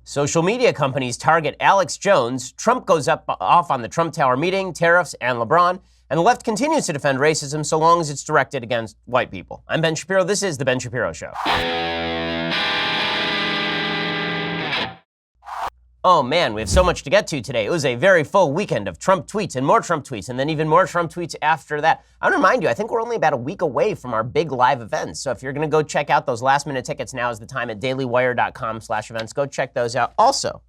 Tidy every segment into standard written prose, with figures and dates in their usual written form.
Social media companies target Alex Jones. Trump goes off on the Trump Tower meeting, tariffs, and Lebron. And the left continues to defend racism so long as it's directed against white people. I'm Ben Shapiro. This is The Ben Shapiro Show. Oh man, we have so much to get to today. It was a very full weekend of Trump tweets and more Trump tweets and then even more Trump tweets after that. I want to remind you, I think we're only about a week away from our big live events. So if you're going to go check out those last minute tickets, now is the time at dailywire.com/events. Go check those out. Also,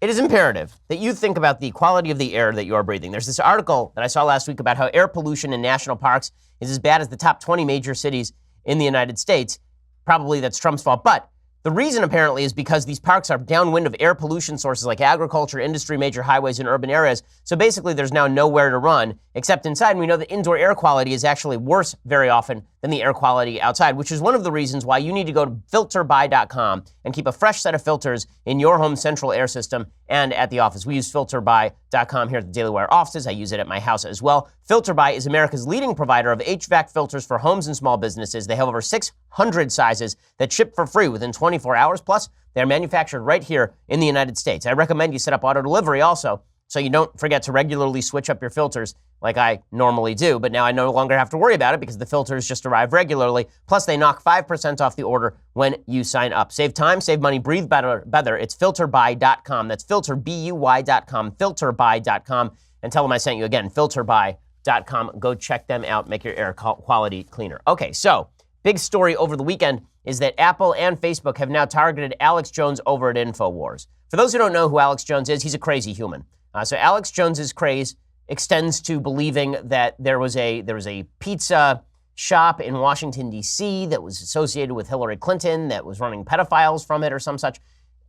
it is imperative that you think about the quality of the air that you are breathing. There's this article that I saw last week about how air pollution in national parks is as bad as the top 20 major cities in the United States. Probably that's Trump's fault, but the reason apparently is because these parks are downwind of air pollution sources like agriculture, industry, major highways, and urban areas. So basically there's now nowhere to run except inside. And we know that indoor air quality is actually worse very often than the air quality outside, which is one of the reasons why you need to go to filterby.com and keep a fresh set of filters in your home central air system and at the office. We use filterby.com here at the Daily Wire offices. I use it at my house as well. Filterby is America's leading provider of HVAC filters for homes and small businesses. They have over 600 sizes that ship for free within 24 hours. Plus, they're manufactured right here in the United States. I recommend you set up auto delivery also, so you don't forget to regularly switch up your filters like I normally do. But now I no longer have to worry about it because the filters just arrive regularly. Plus, they knock 5% off the order when you sign up. Save time, save money, breathe better. It's filterby.com. That's filterbuy.com, filterby.com. And tell them I sent you again, filterby.com. Go check them out. Make your air quality cleaner. Okay, so big story over the weekend is that Apple and Facebook have now targeted Alex Jones over at InfoWars. For those who don't know who Alex Jones is, he's a crazy human. So Alex Jones's craze extends to believing that there was a pizza shop in Washington, D.C. that was associated with Hillary Clinton that was running pedophiles from it or some such.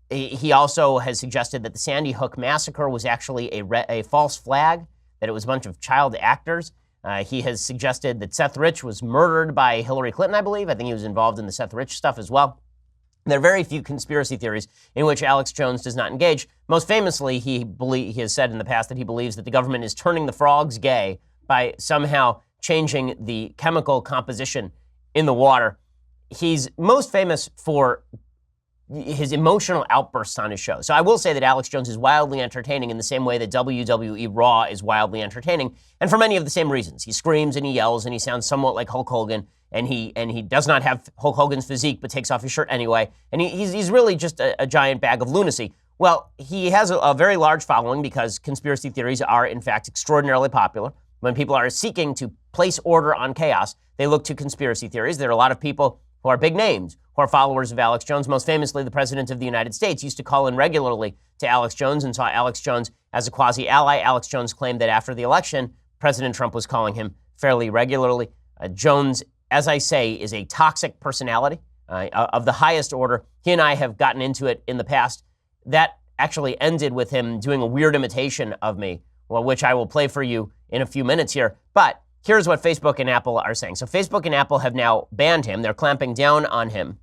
He also has suggested that the Sandy Hook massacre was actually a false flag, that it was a bunch of child actors. He has suggested that Seth Rich was murdered by Hillary Clinton, I believe. I think he was involved in the Seth Rich stuff as well. There are very few conspiracy theories in which Alex Jones does not engage. Most famously, he has said in the past that he believes that the government is turning the frogs gay by somehow changing the chemical composition in the water. He's most famous for his emotional outbursts on his show. So I will say that Alex Jones is wildly entertaining in the same way that WWE Raw is wildly entertaining, and for many of the same reasons. He screams and he yells and he sounds somewhat like Hulk Hogan, and he does not have Hulk Hogan's physique but takes off his shirt anyway, and he's really just a giant bag of lunacy. Well, he has a very large following because conspiracy theories are in fact extraordinarily popular. When people are seeking to place order on chaos, they look to conspiracy theories. There are a lot of people who are big names, who are followers of Alex Jones. Most famously, the President of the United States used to call in regularly to Alex Jones and saw Alex Jones as a quasi-ally. Alex Jones claimed that after the election, President Trump was calling him fairly regularly. Jones, as I say, is a toxic personality of the highest order. He and I have gotten into it in the past. That actually ended with him doing a weird imitation of me, well, which I will play for you in a few minutes here. But here's what Facebook and Apple are saying. So Facebook and Apple have now banned him. They're clamping down on him.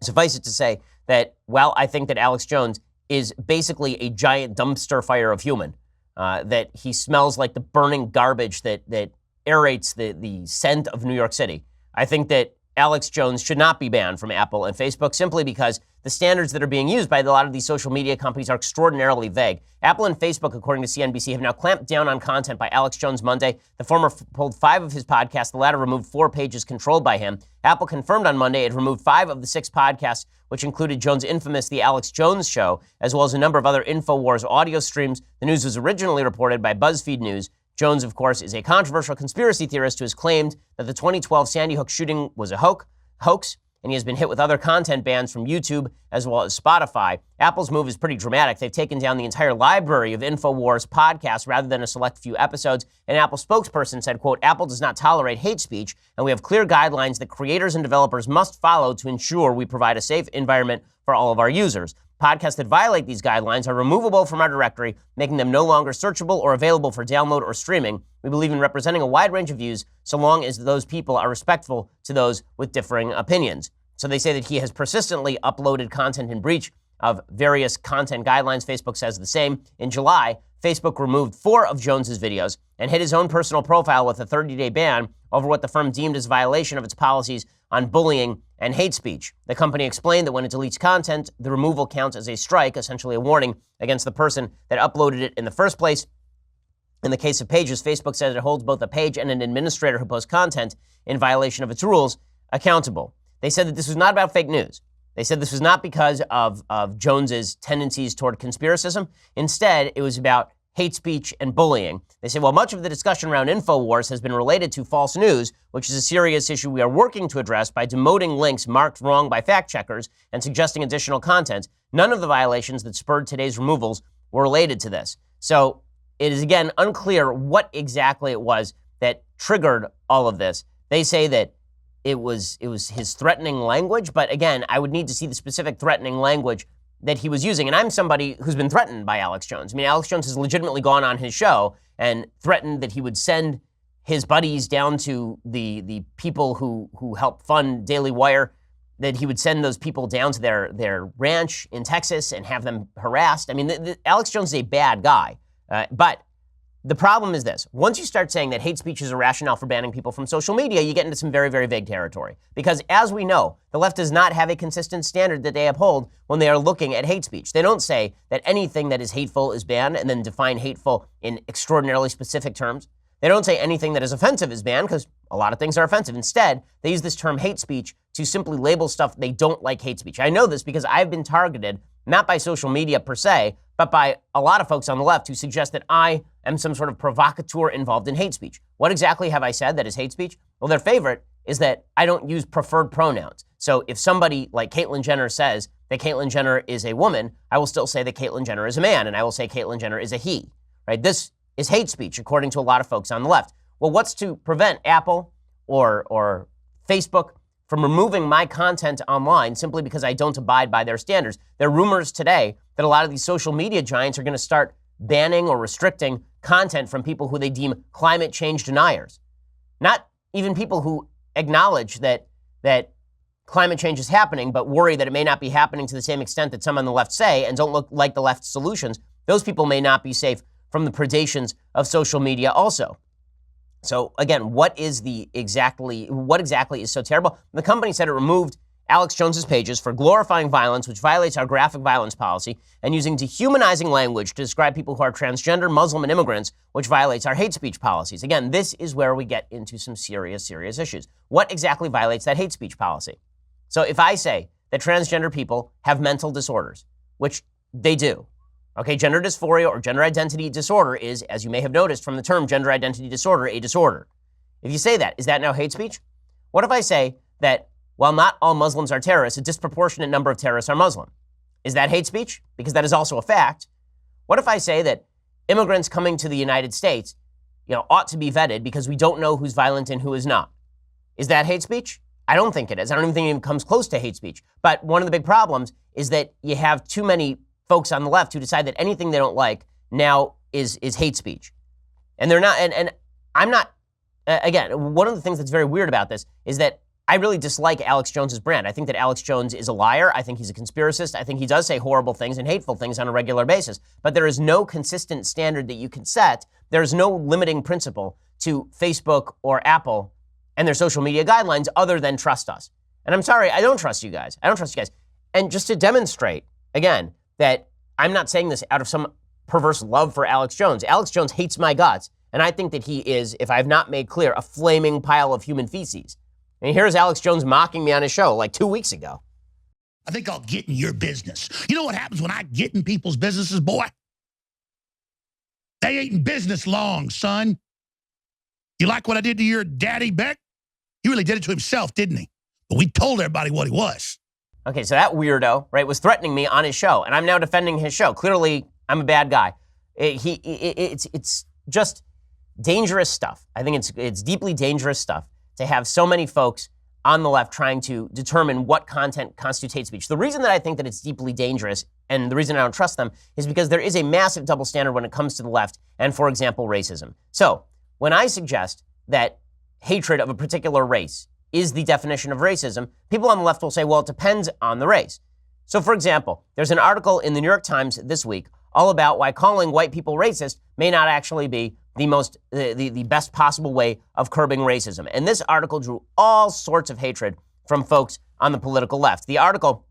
Suffice it to say that while I think that Alex Jones is basically a giant dumpster fire of human, that he smells like the burning garbage that aerates the scent of New York City, I think that Alex Jones should not be banned from Apple and Facebook simply because the standards that are being used by a lot of these social media companies are extraordinarily vague. Apple and Facebook, according to CNBC, have now clamped down on content by Alex Jones Monday. The former pulled 5 of his podcasts. The latter removed 4 pages controlled by him. Apple confirmed on Monday it removed 5 of the 6 podcasts, which included Jones' infamous The Alex Jones Show, as well as a number of other InfoWars audio streams. The news was originally reported by BuzzFeed News. Jones, of course, is a controversial conspiracy theorist who has claimed that the 2012 Sandy Hook shooting was a hoax, and he has been hit with other content bans from YouTube as well as Spotify. Apple's move is pretty dramatic. They've taken down the entire library of InfoWars podcasts rather than a select few episodes. An Apple spokesperson said, quote, "Apple does not tolerate hate speech, and we have clear guidelines that creators and developers must follow to ensure we provide a safe environment for all of our users. Podcasts that violate these guidelines are removable from our directory, making them no longer searchable or available for download or streaming. We believe in representing a wide range of views so long as those people are respectful to those with differing opinions." So they say that he has persistently uploaded content in breach of various content guidelines. Facebook says the same. In July, Facebook removed 4 of Jones's videos and hit his own personal profile with a 30-day ban over what the firm deemed as violation of its policies on bullying and hate speech. The company explained that when it deletes content, the removal counts as a strike, essentially a warning against the person that uploaded it in the first place. In the case of pages, Facebook says it holds both a page and an administrator who posts content in violation of its rules accountable. They said that this was not about fake news. They said this was not because of Jones's tendencies toward conspiracism. Instead, it was about hate speech and bullying. They say, well, much of the discussion around InfoWars has been related to false news, which is a serious issue we are working to address by demoting links marked wrong by fact checkers and suggesting additional content. None of the violations that spurred today's removals were related to this. So it is, again, unclear what exactly it was that triggered all of this. They say that it was his threatening language, but again, I would need to see the specific threatening language that he was using. And I'm somebody who's been threatened by Alex Jones. I mean, Alex Jones has legitimately gone on his show and threatened that he would send his buddies down to the people who help fund Daily Wire, that he would send those people down to their ranch in Texas and have them harassed. I mean, Alex Jones is a bad guy. But the problem is this. Once you start saying that hate speech is a rationale for banning people from social media, you get into some very, very vague territory. Because as we know, the left does not have a consistent standard that they uphold when they are looking at hate speech. They don't say that anything that is hateful is banned and then define hateful in extraordinarily specific terms. They don't say anything that is offensive is banned because a lot of things are offensive. Instead, they use this term hate speech to simply label stuff they don't like hate speech. I know this because I've been targeted, not by social media per se, but by a lot of folks on the left who suggest that I am some sort of provocateur involved in hate speech. What exactly have I said that is hate speech? Well, their favorite is that I don't use preferred pronouns. So if somebody like Caitlyn Jenner says that Caitlyn Jenner is a woman, I will still say that Caitlyn Jenner is a man, and I will say Caitlyn Jenner is a he, right? This is hate speech, according to a lot of folks on the left. Well, what's to prevent Apple or Facebook from removing my content online simply because I don't abide by their standards? There are rumors today that a lot of these social media giants are going to start banning or restricting content from people who they deem climate change deniers. Not even people who acknowledge that climate change is happening, but worry that it may not be happening to the same extent that some on the left say and don't look like the left's solutions. Those people may not be safe from the predations of social media also. So again, what exactly is so terrible? The company said it removed Alex Jones's pages for glorifying violence, which violates our graphic violence policy, and using dehumanizing language to describe people who are transgender, Muslim, and immigrants, which violates our hate speech policies. Again, this is where we get into some serious issues. What exactly violates that hate speech policy? So if I say that transgender people have mental disorders, which they do, okay, gender dysphoria or gender identity disorder is, as you may have noticed from the term gender identity disorder, a disorder. If you say that, is that now hate speech? What if I say that while not all Muslims are terrorists, a disproportionate number of terrorists are Muslim? Is that hate speech? Because that is also a fact. What if I say that immigrants coming to the United States, ought to be vetted because we don't know who's violent and who is not? Is that hate speech? I don't think it is. I don't even think it even comes close to hate speech. But one of the big problems is that you have too many folks on the left who decide that anything they don't like now is hate speech. And they're not, and I'm not, again, one of the things that's very weird about this is that I really dislike Alex Jones's brand. I think that Alex Jones is a liar. I think he's a conspiracist. I think he does say horrible things and hateful things on a regular basis. But there is no consistent standard that you can set. There is no limiting principle to Facebook or Apple and their social media guidelines other than trust us. And I'm sorry, I don't trust you guys. And just to demonstrate, again, that I'm not saying this out of some perverse love for Alex Jones. Alex Jones hates my guts. And I think that he is, if I have not made clear, a flaming pile of human feces. And here's Alex Jones mocking me on his show like 2 weeks ago. I think I'll get in your business. You know what happens when I get in people's businesses, boy? They ain't in business long, son. You like what I did to your daddy, Beck? He really did it to himself, didn't he? But we told everybody what he was. Okay, so that weirdo, right, was threatening me on his show, and I'm now defending his show. Clearly, I'm a bad guy. It's just dangerous stuff. I think it's deeply dangerous stuff to have so many folks on the left trying to determine what content constitutes hate speech. The reason that I think that it's deeply dangerous, and the reason I don't trust them, is because there is a massive double standard when it comes to the left and, for example, racism. So when I suggest that hatred of a particular race is the definition of racism, people on the left will say, well, it depends on the race. So, for example, there's an article in the New York Times this week all about why calling white people racist may not actually be the best possible way of curbing racism. And this article drew all sorts of hatred from folks on the political left. The article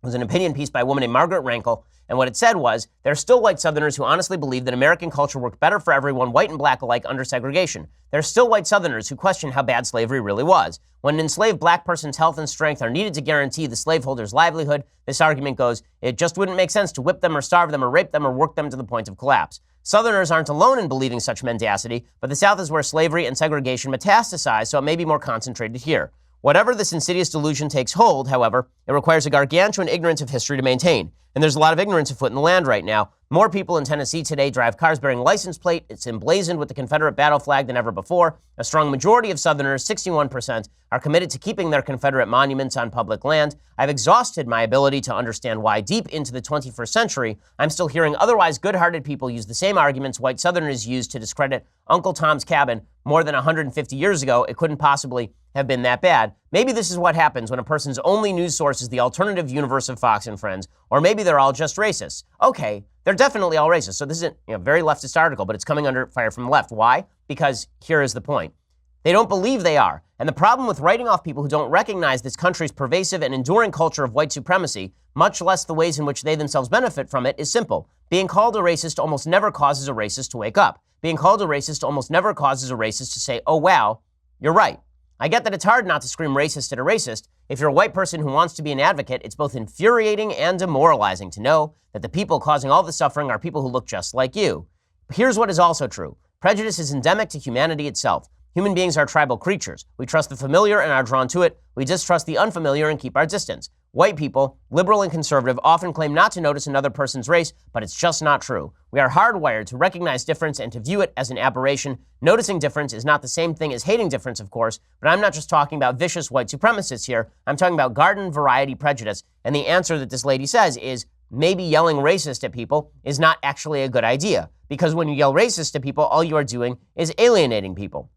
was an opinion piece by a woman named Margaret Rankel, and what it said was, there are still white Southerners who honestly believe that American culture worked better for everyone, white and black alike, under segregation. There are still white Southerners who question how bad slavery really was. When an enslaved black person's health and strength are needed to guarantee the slaveholder's livelihood, this argument goes, it just wouldn't make sense to whip them or starve them or rape them or work them to the point of collapse. Southerners aren't alone in believing such mendacity, but the South is where slavery and segregation metastasize, so it may be more concentrated here. Whatever this insidious delusion takes hold, however, it requires a gargantuan ignorance of history to maintain. And there's a lot of ignorance afoot in the land right now. More people in Tennessee today drive cars bearing license plate. It's emblazoned with the Confederate battle flag than ever before. A strong majority of Southerners, 61%, are committed to keeping their Confederate monuments on public land. I've exhausted my ability to understand why deep into the 21st century, I'm still hearing otherwise good-hearted people use the same arguments white Southerners used to discredit Uncle Tom's Cabin more than 150 years ago. It couldn't possibly have been that bad. Maybe this is what happens when a person's only news source is the alternative universe of Fox and Friends, or maybe they're all just racists. Okay, they're definitely all racist. So this is a very leftist article, but it's coming under fire from the left. Why? Because here is the point. They don't believe they are. And the problem with writing off people who don't recognize this country's pervasive and enduring culture of white supremacy, much less the ways in which they themselves benefit from it, is simple. Being called a racist almost never causes a racist to wake up. Being called a racist almost never causes a racist to say, oh, wow, you're right. I get that it's hard not to scream racist at a racist. If you're a white person who wants to be an advocate, it's both infuriating and demoralizing to know that the people causing all the suffering are people who look just like you. Here's what is also true. Prejudice is endemic to humanity itself. Human beings are tribal creatures. We trust the familiar and are drawn to it. We distrust the unfamiliar and keep our distance. White people, liberal and conservative, often claim not to notice another person's race, but it's just not true. We are hardwired to recognize difference and to view it as an aberration. Noticing difference is not the same thing as hating difference, of course, but I'm not just talking about vicious white supremacists here. I'm talking about garden variety prejudice. And the answer that this lady says is maybe yelling racist at people is not actually a good idea, because when you yell racist at people, all you are doing is alienating people.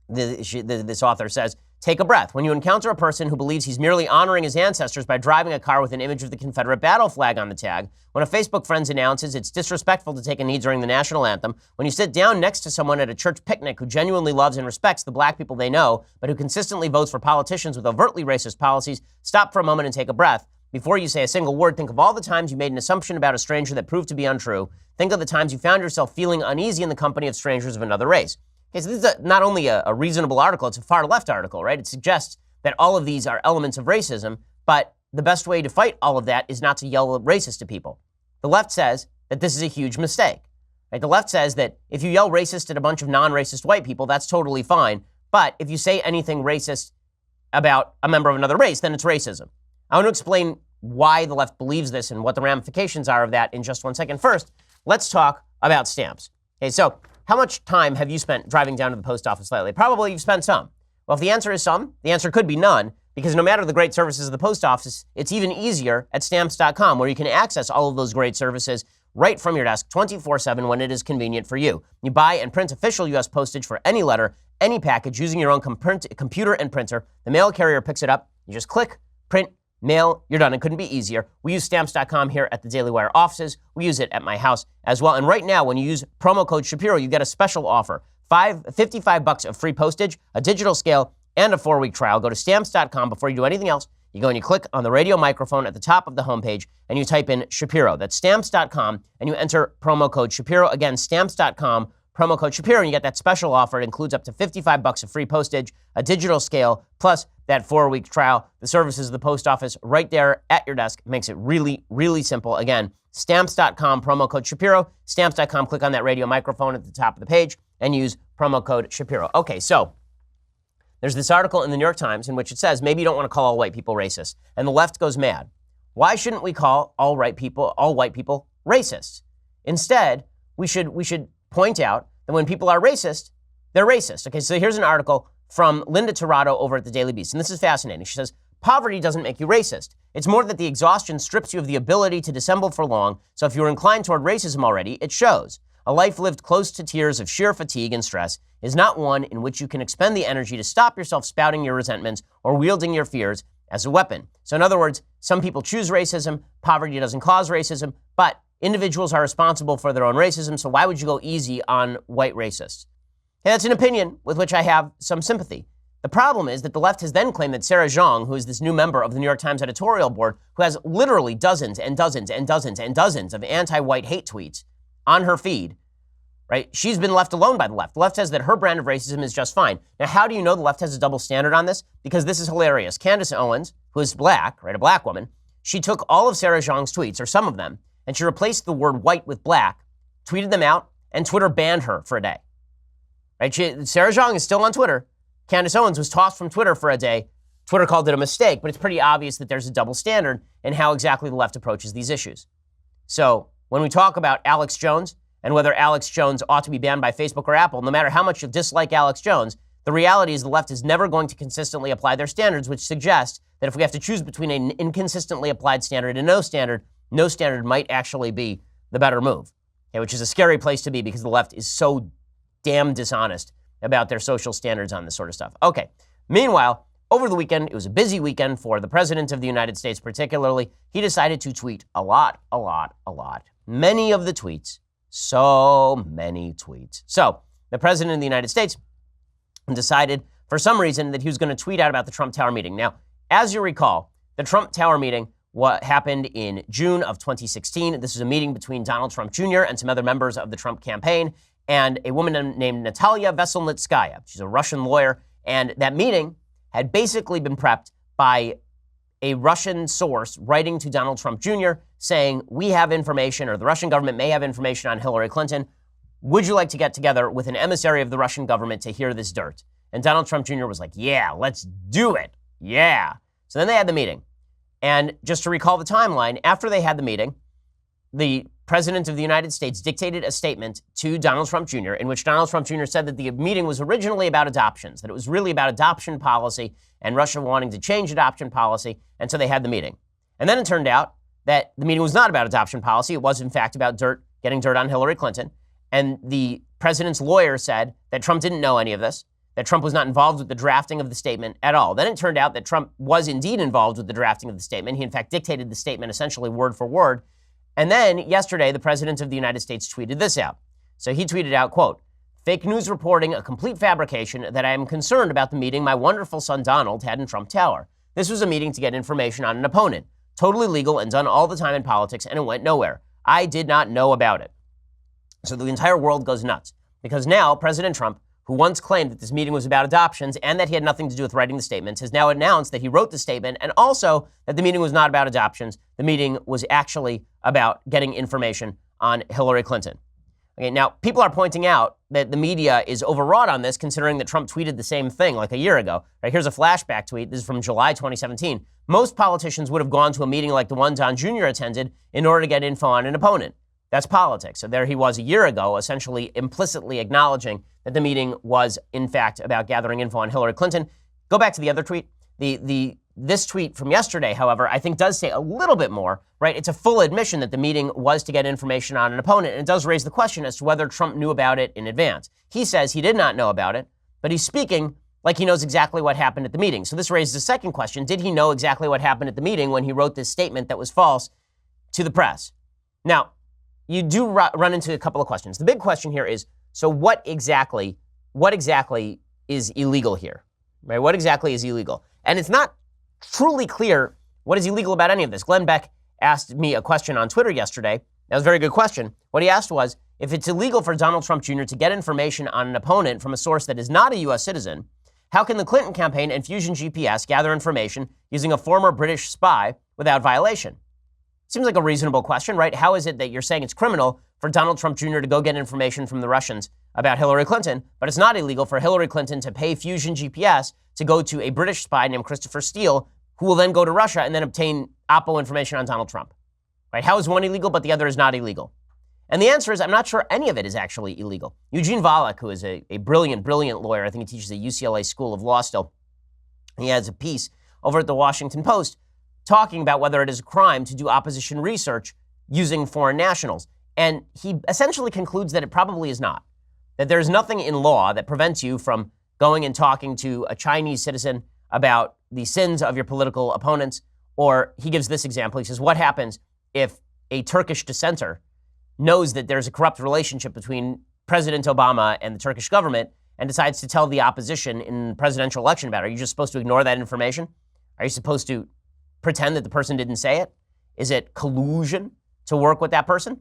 This author says, take a breath. When you encounter a person who believes he's merely honoring his ancestors by driving a car with an image of the Confederate battle flag on the tag, when a Facebook friend announces it's disrespectful to take a knee during the national anthem, when you sit down next to someone at a church picnic who genuinely loves and respects the black people they know, but who consistently votes for politicians with overtly racist policies, stop for a moment and take a breath. Before you say a single word, think of all the times you made an assumption about a stranger that proved to be untrue. Think of the times you found yourself feeling uneasy in the company of strangers of another race. Okay, so this is not only a reasonable article, it's a far left article, right? It suggests that all of these are elements of racism, but the best way to fight all of that is not to yell racist to people. The left says that this is a huge mistake. Right? The left says that if you yell racist at a bunch of non-racist white people, that's totally fine. But if you say anything racist about a member of another race, then it's racism. I want to explain why the left believes this and what the ramifications are of that in just one second. First, let's talk about stamps. Okay, so how much time have you spent driving down to the post office lately? Probably you've spent some. Well, if the answer is some, the answer could be none, because no matter the great services of the post office, it's even easier at stamps.com, where you can access all of those great services right from your desk 24/7 when it is convenient for you. You buy and print official U.S. postage for any letter, any package using your own computer and printer. The mail carrier picks it up. You just click, print, mail, you're done. It couldn't be easier. We use stamps.com here at the Daily Wire offices. We use it at my house as well. And right now, when you use promo code Shapiro, you get a special offer. $55 of free postage, a digital scale, and a 4-week trial. Go to stamps.com before you do anything else. You go and you click on the radio microphone at the top of the homepage, and you type in Shapiro. That's stamps.com, and you enter promo code Shapiro. Again, stamps.com, promo code Shapiro, and you get that special offer. It includes up to $55 of free postage, a digital scale, plus that 4-week trial. The services of the post office right there at your desk makes it really, really simple. Again, stamps.com, promo code Shapiro. Stamps.com, click on that radio microphone at the top of the page and use promo code Shapiro. Okay, so there's this article in the New York Times in which it says maybe you don't want to call all white people racist, and the left goes mad. Why shouldn't we call all white people racist? Instead, we should point out that when people are racist, they're racist. Okay, so here's an article from Linda Tirado over at the Daily Beast, and this is fascinating. She says, poverty doesn't make you racist. It's more that the exhaustion strips you of the ability to dissemble for long, so if you're inclined toward racism already, it shows. A life lived close to tears of sheer fatigue and stress is not one in which you can expend the energy to stop yourself spouting your resentments or wielding your fears as a weapon. So in other words, some people choose racism, poverty doesn't cause racism, but individuals are responsible for their own racism, so why would you go easy on white racists? Hey, that's an opinion with which I have some sympathy. The problem is that the left has then claimed that Sarah Zhang, who is this new member of the New York Times editorial board, who has literally dozens and dozens and dozens and dozens of anti-white hate tweets on her feed, right? She's been left alone by the left. The left says that her brand of racism is just fine. Now, how do you know the left has a double standard on this? Because this is hilarious. Candace Owens, who is black, right, a black woman, she took all of Sarah Zhang's tweets, or some of them, and she replaced the word white with black, tweeted them out, and Twitter banned her for a day. Right? Sarah Zhang is still on Twitter. Candace Owens was tossed from Twitter for a day. Twitter called it a mistake, but it's pretty obvious that there's a double standard in how exactly the left approaches these issues. So when we talk about Alex Jones and whether Alex Jones ought to be banned by Facebook or Apple, no matter how much you dislike Alex Jones, the reality is the left is never going to consistently apply their standards, which suggests that if we have to choose between an inconsistently applied standard and no standard might actually be the better move, okay, which is a scary place to be because the left is so damn dishonest about their social standards on this sort of stuff. Okay. Meanwhile, over the weekend, it was a busy weekend for the President of the United States particularly. He decided to tweet a lot. Many of the tweets, so many tweets. So the President of the United States decided for some reason that he was going to tweet out about the Trump Tower meeting. Now, as you recall, the Trump Tower meeting happened in June of 2016. This was a meeting between Donald Trump Jr. and some other members of the Trump campaign and a woman named Natalia Veselnitskaya. She's a Russian lawyer. And that meeting had basically been prepped by a Russian source writing to Donald Trump Jr. saying, we have information, or the Russian government may have information on Hillary Clinton. Would you like to get together with an emissary of the Russian government to hear this dirt? And Donald Trump Jr. was like, yeah, let's do it. Yeah. So then they had the meeting. And just to recall the timeline, after they had the meeting, the President of the United States dictated a statement to Donald Trump Jr. in which Donald Trump Jr. said that the meeting was originally about adoptions, that it was really about adoption policy and Russia wanting to change adoption policy, and so they had the meeting. And then it turned out that the meeting was not about adoption policy. It was, in fact, about getting dirt on Hillary Clinton. And the president's lawyer said that Trump didn't know any of this, that Trump was not involved with the drafting of the statement at all. Then it turned out that Trump was indeed involved with the drafting of the statement. He, in fact, dictated the statement essentially word for word. And then yesterday, the President of the United States tweeted this out. So he tweeted out, quote, fake news reporting, a complete fabrication that I am concerned about the meeting my wonderful son Donald had in Trump Tower. This was a meeting to get information on an opponent. Totally legal and done all the time in politics, and it went nowhere. I did not know about it. So the entire world goes nuts because now President Trump, who once claimed that this meeting was about adoptions and that he had nothing to do with writing the statements, has now announced that he wrote the statement and also that the meeting was not about adoptions. The meeting was actually about getting information on Hillary Clinton. Okay, now, people are pointing out that the media is overwrought on this, considering that Trump tweeted the same thing like a year ago. Right, here's a flashback tweet. This is from July 2017. Most politicians would have gone to a meeting like the one Don Jr. attended in order to get info on an opponent. That's politics. So there he was a year ago, essentially implicitly acknowledging that the meeting was, in fact, about gathering info on Hillary Clinton. Go back to the other tweet. This tweet from yesterday, however, I think does say a little bit more, right? It's a full admission that the meeting was to get information on an opponent, and it does raise the question as to whether Trump knew about it in advance. He says he did not know about it, but he's speaking like he knows exactly what happened at the meeting. So this raises a second question. Did he know exactly what happened at the meeting when he wrote this statement that was false to the press? Now, you do run into a couple of questions. The big question here is, so what exactly is illegal here? Right? What exactly is illegal? And it's not truly clear what is illegal about any of this. Glenn Beck asked me a question on Twitter yesterday. That was a very good question. What he asked was, if it's illegal for Donald Trump Jr. to get information on an opponent from a source that is not a U.S. citizen, how can the Clinton campaign and Fusion GPS gather information using a former British spy without violation? Seems like a reasonable question, right? How is it that you're saying it's criminal for Donald Trump Jr. to go get information from the Russians about Hillary Clinton, but it's not illegal for Hillary Clinton to pay Fusion GPS to go to a British spy named Christopher Steele, who will then go to Russia and then obtain Oppo information on Donald Trump? Right? How is one illegal, but the other is not illegal? And the answer is, I'm not sure any of it is actually illegal. Eugene Volokh, who is a brilliant lawyer, I think he teaches at UCLA School of Law still, he has a piece over at the Washington Post talking about whether it is a crime to do opposition research using foreign nationals. And he essentially concludes that it probably is not. That there's nothing in law that prevents you from going and talking to a Chinese citizen about the sins of your political opponents. Or he gives this example. He says, what happens if a Turkish dissenter knows that there's a corrupt relationship between President Obama and the Turkish government, and decides to tell the opposition in the presidential election about it, are you just supposed to ignore that information? Are you supposed to pretend that the person didn't say it? Is it collusion to work with that person?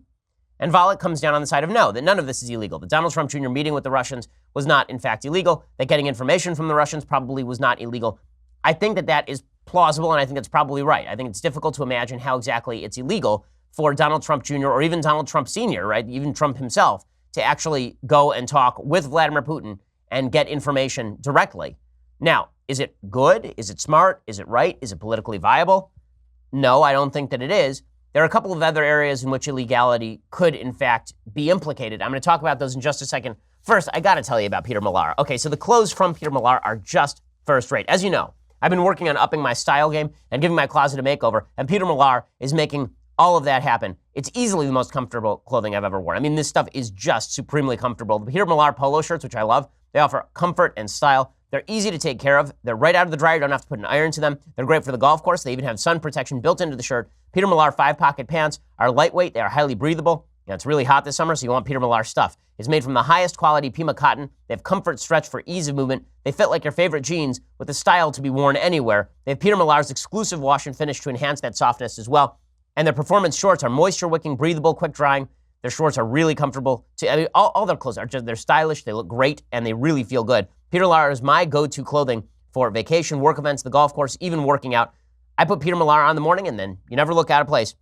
And Volokh comes down on the side of no, that none of this is illegal. That Donald Trump Jr. meeting with the Russians was not, in fact, illegal. That getting information from the Russians probably was not illegal. I think that that is plausible, and I think it's probably right. I think it's difficult to imagine how exactly it's illegal for Donald Trump Jr. or even Donald Trump Sr., right, even Trump himself, to actually go and talk with Vladimir Putin and get information directly. Now, is it good? Is it smart? Is it right? Is it politically viable? No, I don't think that it is. There are a couple of other areas in which illegality could, in fact, be implicated. I'm going to talk about those in just a second. First, I got to tell you about Peter Millar. Okay, so the clothes from Peter Millar are just first rate. As you know, I've been working on upping my style game and giving my closet a makeover, and Peter Millar is making all of that happen. It's easily the most comfortable clothing I've ever worn. I mean, this stuff is just supremely comfortable. The Peter Millar polo shirts, which I love, they offer comfort and style. They're easy to take care of. They're right out of the dryer. You don't have to put an iron to them. They're great for the golf course. They even have sun protection built into the shirt. Peter Millar 5-pocket pants are lightweight. They are highly breathable. You know, it's really hot this summer, so you want Peter Millar stuff. It's made from the highest quality Pima cotton. They have comfort stretch for ease of movement. They fit like your favorite jeans with the style to be worn anywhere. They have Peter Millar's exclusive wash and finish to enhance that softness as well. And their performance shorts are moisture-wicking, breathable, quick drying. Their shorts are really comfortable. I mean, all their clothes are just, they're stylish, they look great, and they really feel good. Peter Millar is my go-to clothing for vacation, work events, the golf course, even working out. I put Peter Millar on in the morning, and then you never look out of place.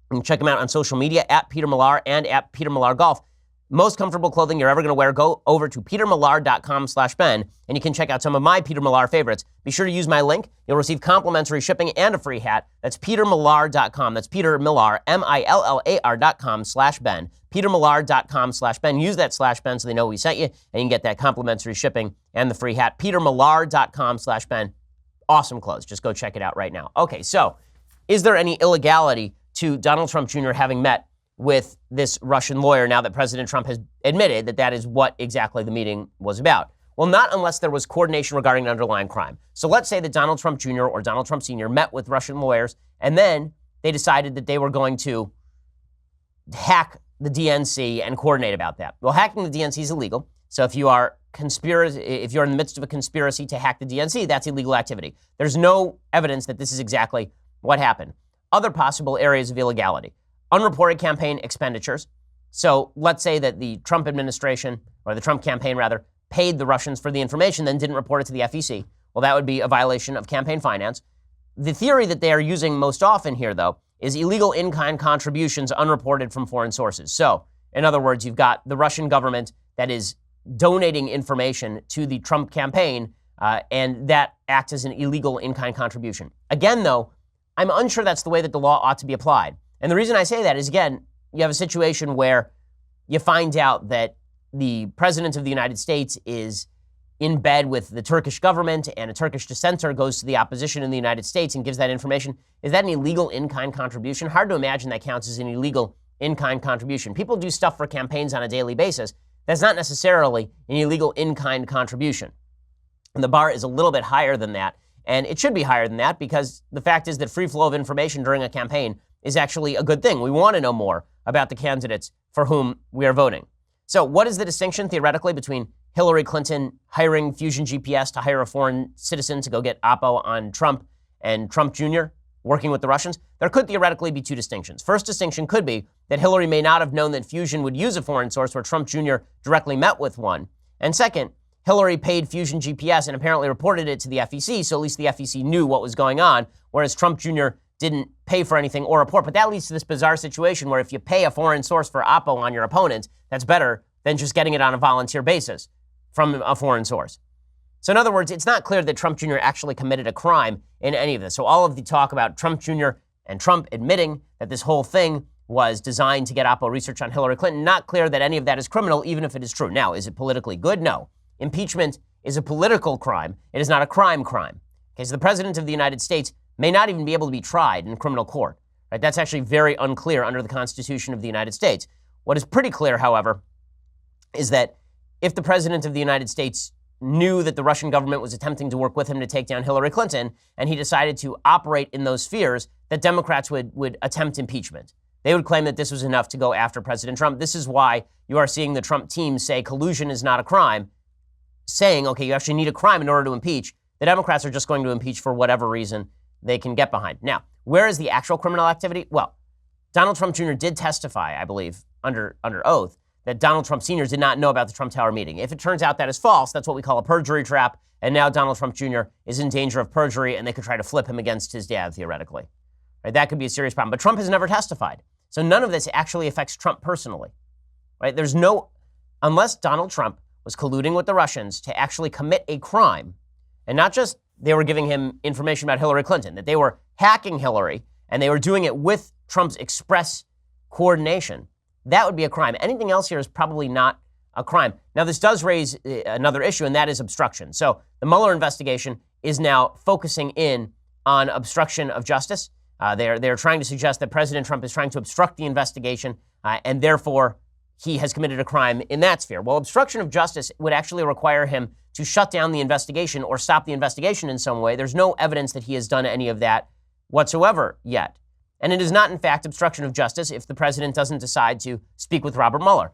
You can check him out on social media, at Peter Millar and at Peter Millar Golf. Most comfortable clothing you're ever going to wear, go over to petermillar.com/Ben, and you can check out some of my Peter Millar favorites. Be sure to use my link. You'll receive complimentary shipping and a free hat. That's petermillar.com. That's Peter Millar, MILLAR.com/Ben. petermillar.com/Ben. Use that /Ben so they know we sent you, and you can get that complimentary shipping and the free hat. petermillar.com/Ben. Awesome clothes. Just go check it out right now. Okay, so is there any illegality to Donald Trump Jr. having met with this Russian lawyer now that President Trump has admitted that that is what exactly the meeting was about? Well, not unless there was coordination regarding an underlying crime. So let's say that Donald Trump Jr. or Donald Trump Sr. met with Russian lawyers, and then they decided that they were going to hack the DNC and coordinate about that. Well, hacking the DNC is illegal. So if you are in the midst of a conspiracy to hack the DNC, that's illegal activity. There's no evidence that this is exactly what happened. Other possible areas of illegality: unreported campaign expenditures. So let's say that the Trump administration, or the Trump campaign rather, paid the Russians for the information, then didn't report it to the FEC. Well, that would be a violation of campaign finance. The theory that they are using most often here, though, is illegal in-kind contributions unreported from foreign sources. So, in other words, you've got the Russian government that is donating information to the Trump campaign, and that acts as an illegal in-kind contribution. Again, though, I'm unsure that's the way that the law ought to be applied. And the reason I say that is, again, you have a situation where you find out that the President of the United States is in bed with the Turkish government, and a Turkish dissenter goes to the opposition in the United States and gives that information. Is that an illegal in-kind contribution? Hard to imagine that counts as an illegal in-kind contribution. People do stuff for campaigns on a daily basis. That's not necessarily an illegal in-kind contribution. And the bar is a little bit higher than that. And it should be higher than that, because the fact is that free flow of information during a campaign is actually a good thing. We want to know more about the candidates for whom we are voting. So what is the distinction, theoretically, between Hillary Clinton hiring Fusion GPS to hire a foreign citizen to go get Oppo on Trump, and Trump Jr. working with the Russians? There could theoretically be two distinctions. First distinction could be that Hillary may not have known that Fusion would use a foreign source where Trump Jr. directly met with one. And second, Hillary paid Fusion GPS and apparently reported it to the FEC, so at least the FEC knew what was going on, whereas Trump Jr. didn't pay for anything or report. But that leads to this bizarre situation where if you pay a foreign source for Oppo on your opponent, that's better than just getting it on a volunteer basis from a foreign source. So in other words, it's not clear that Trump Jr. actually committed a crime in any of this. So all of the talk about Trump Jr. and Trump admitting that this whole thing was designed to get Oppo research on Hillary Clinton, not clear that any of that is criminal, even if it is true. Now, is it politically good? No. Impeachment is a political crime. It is not a crime. Okay, so the President of the United States may not even be able to be tried in criminal court. Right? That's actually very unclear under the Constitution of the United States. What is pretty clear, however, is that if the President of the United States knew that the Russian government was attempting to work with him to take down Hillary Clinton, and he decided to operate in those spheres, that Democrats would attempt impeachment. They would claim that this was enough to go after President Trump. This is why you are seeing the Trump team say collusion is not a crime. saying, okay, you actually need a crime in order to impeach, the Democrats are just going to impeach for whatever reason they can get behind. Now, where is the actual criminal activity? Well, Donald Trump Jr. did testify, I believe, under oath, that Donald Trump Sr. did not know about the Trump Tower meeting. If it turns out that is false, that's what we call a perjury trap, and now Donald Trump Jr. is in danger of perjury, and they could try to flip him against his dad, theoretically. Right? That could be a serious problem. But Trump has never testified. So none of this actually affects Trump personally. Right? Unless Donald Trump was colluding with the Russians to actually commit a crime, and not just they were giving him information about Hillary Clinton, that they were hacking Hillary, and they were doing it with Trump's express coordination, that would be a crime. Anything else here is probably not a crime. Now, this does raise another issue, and that is obstruction. So the Mueller investigation is now focusing in on obstruction of justice. They're trying to suggest that President Trump is trying to obstruct the investigation, and therefore he has committed a crime in that sphere. Well, obstruction of justice would actually require him to shut down the investigation or stop the investigation in some way. There's no evidence that he has done any of that whatsoever yet. And it is not, in fact, obstruction of justice if the president doesn't decide to speak with Robert Mueller.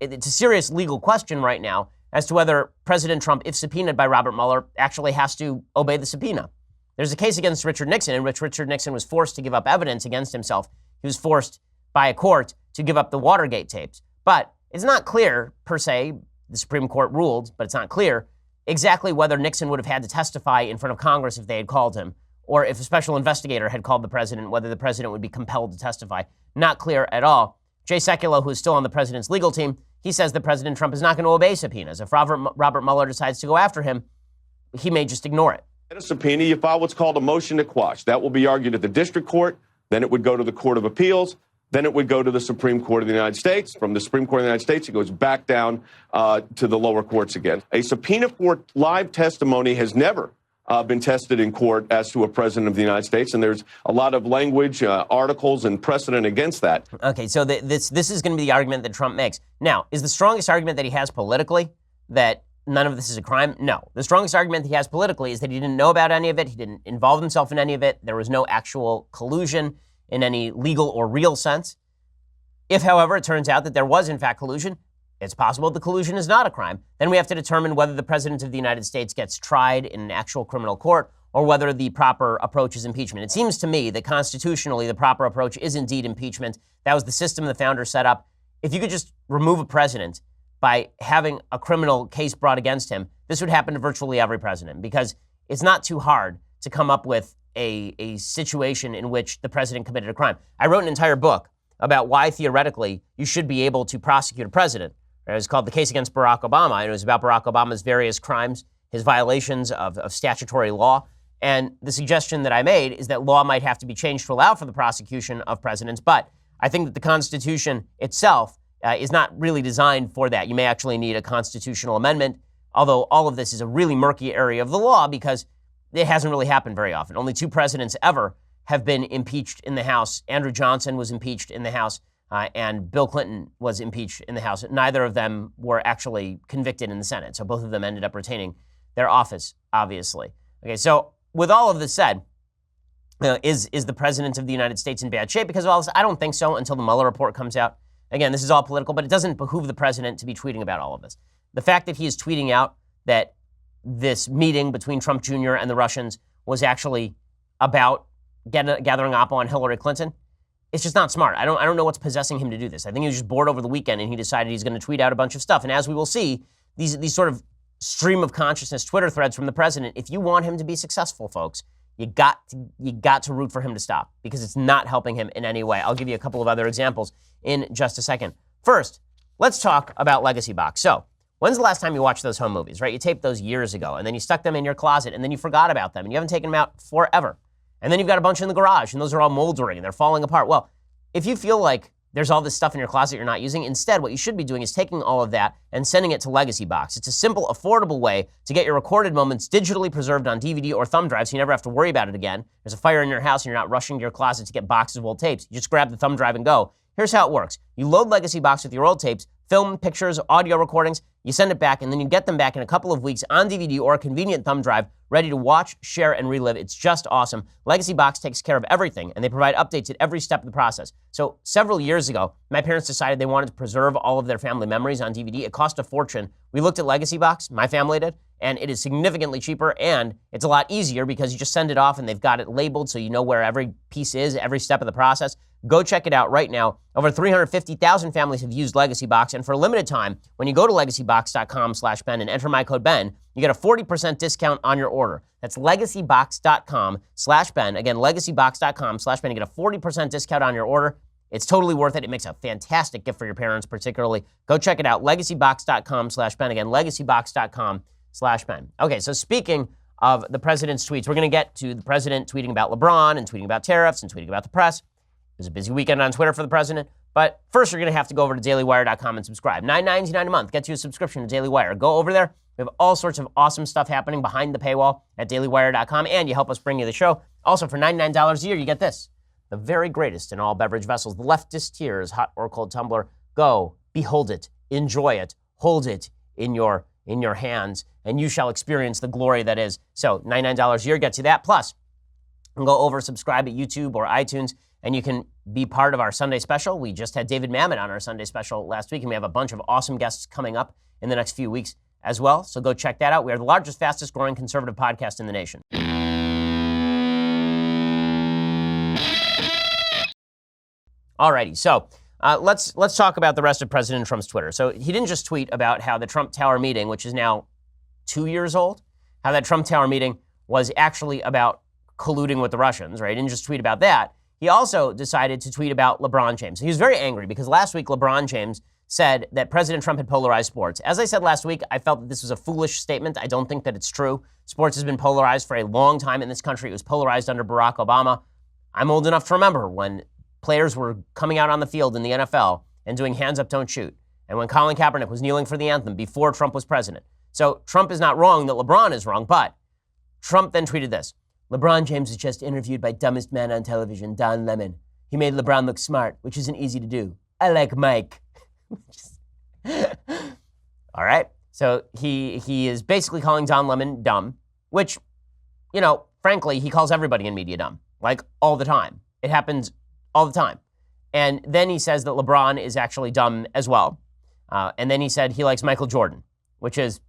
It's a serious legal question right now as to whether President Trump, if subpoenaed by Robert Mueller, actually has to obey the subpoena. There's a case against Richard Nixon in which Richard Nixon was forced to give up evidence against himself. He was forced by a court to give up the Watergate tapes. But it's not clear, per se, the Supreme Court ruled, but it's not clear exactly whether Nixon would have had to testify in front of Congress if they had called him, or if a special investigator had called the president, whether the president would be compelled to testify. Not clear at all. Jay Sekulow, who is still on the president's legal team, he says that President Trump is not going to obey subpoenas. If Robert Mueller decides to go after him, he may just ignore it. A subpoena, you file what's called a motion to quash. That will be argued at the district court. Then it would go to the Court of Appeals. Then it would go to the Supreme Court of the United States. From the Supreme Court of the United States, it goes back down to the lower courts again. A subpoena for live testimony has never been tested in court as to a president of the United States, and there's a lot of language, articles, and precedent against that. Okay, so this is going to be the argument that Trump makes. Now, is the strongest argument that he has politically that none of this is a crime? No. The strongest argument that he has politically is that he didn't know about any of it, he didn't involve himself in any of it, there was no actual collusion in any legal or real sense. If, however, it turns out that there was, in fact, collusion, it's possible the collusion is not a crime. Then we have to determine whether the president of the United States gets tried in an actual criminal court or whether the proper approach is impeachment. It seems to me that constitutionally the proper approach is indeed impeachment. That was the system the founders set up. If you could just remove a president by having a criminal case brought against him, this would happen to virtually every president because it's not too hard to come up with a situation in which the president committed a crime. I wrote an entire book about why theoretically you should be able to prosecute a president. It was called The Case Against Barack Obama, and it was about Barack Obama's various crimes, his violations of statutory law. And the suggestion that I made is that law might have to be changed to allow for the prosecution of presidents, but I think that the Constitution itself is not really designed for that. You may actually need a constitutional amendment, although all of this is a really murky area of the law because it hasn't really happened very often. Only 2 presidents ever have been impeached in the House. Andrew Johnson was impeached in the House, and Bill Clinton was impeached in the House. Neither of them were actually convicted in the Senate, so both of them ended up retaining their office, obviously. Okay, so with all of this said, is the president of the United States in bad shape because of all this? I don't think so until the Mueller report comes out. Again, this is all political, but it doesn't behoove the president to be tweeting about all of this. The fact that he is tweeting out that this meeting between Trump Jr. and the Russians was actually about gathering up on Hillary Clinton, it's just not smart. I don't know what's possessing him to do this. I think he was just bored over the weekend and he decided he's going to tweet out a bunch of stuff. And as we will see, these sort of stream of consciousness Twitter threads from the president, if you want him to be successful, folks, you got to root for him to stop because it's not helping him in any way. I'll give you a couple of other examples in just a second. First, let's talk about Legacy Box. So, when's the last time you watched those home movies, right? You taped those years ago, and then you stuck them in your closet, and then you forgot about them, and you haven't taken them out forever. And then you've got a bunch in the garage, and those are all moldering, and they're falling apart. Well, if you feel like there's all this stuff in your closet you're not using, instead, what you should be doing is taking all of that and sending it to Legacy Box. It's a simple, affordable way to get your recorded moments digitally preserved on DVD or thumb drive so you never have to worry about it again. There's a fire in your house, and you're not rushing to your closet to get boxes of old tapes. You just grab the thumb drive and go. Here's how it works. You load Legacy Box with your old tapes, film, pictures, audio recordings. You send it back, and then you get them back in a couple of weeks on DVD or a convenient thumb drive, ready to watch, share, and relive. It's just awesome. Legacy Box takes care of everything, and they provide updates at every step of the process. So several years ago, my parents decided they wanted to preserve all of their family memories on DVD. It cost a fortune. We looked at Legacy Box, my family did, and it is significantly cheaper, and it's a lot easier because you just send it off and they've got it labeled so you know where every piece is, every step of the process. Go check it out right now. Over 350,000 families have used Legacy Box, and for a limited time, when you go to legacybox.com/Ben and enter my code Ben, you get a 40% discount on your order. That's legacybox.com/Ben. Again, legacybox.com/Ben. You get a 40% discount on your order. It's totally worth it. It makes a fantastic gift for your parents, particularly. Go check it out, legacybox.com/Ben. Again, legacybox.com/Ben. Okay, so speaking of the president's tweets, we're going to get to the president tweeting about LeBron and tweeting about tariffs and tweeting about the press. It was a busy weekend on Twitter for the president. But first, you're going to have to go over to dailywire.com and subscribe. $9.99 a month gets you a subscription to Daily Wire. Go over there. We have all sorts of awesome stuff happening behind the paywall at dailywire.com, and you help us bring you the show. Also, for $99 a year, you get this. The very greatest in all beverage vessels, the leftist tears, hot or cold tumbler. Go, behold it, enjoy it, hold it in your hands, and you shall experience the glory that is. So $99 a year gets you that. Plus, you can go over, subscribe at YouTube or iTunes, and you can be part of our Sunday special. We just had David Mamet on our Sunday special last week, and we have a bunch of awesome guests coming up in the next few weeks as well. So go check that out. We are the largest, fastest growing conservative podcast in the nation. Alrighty, so let's talk about the rest of President Trump's Twitter. So he didn't just tweet about how the Trump Tower meeting, which is now 2 years old, how that Trump Tower meeting was actually about colluding with the Russians, right? He didn't just tweet about that. He also decided to tweet about LeBron James. He was very angry because last week LeBron James said that President Trump had polarized sports. As I said last week, I felt that this was a foolish statement. I don't think that it's true. Sports has been polarized for a long time in this country. It was polarized under Barack Obama. I'm old enough to remember when players were coming out on the field in the NFL and doing hands up, don't shoot. And when Colin Kaepernick was kneeling for the anthem before Trump was president. So Trump is not wrong that LeBron is wrong, but Trump then tweeted this. LeBron James was just interviewed by dumbest man on television, Don Lemon. He made LeBron look smart, which isn't easy to do. I like Mike. All right. So he is basically calling Don Lemon dumb, which, frankly, he calls everybody in media dumb, like all the time. It happens all the time. And then he says that LeBron is actually dumb as well. And then he said he likes Michael Jordan, which is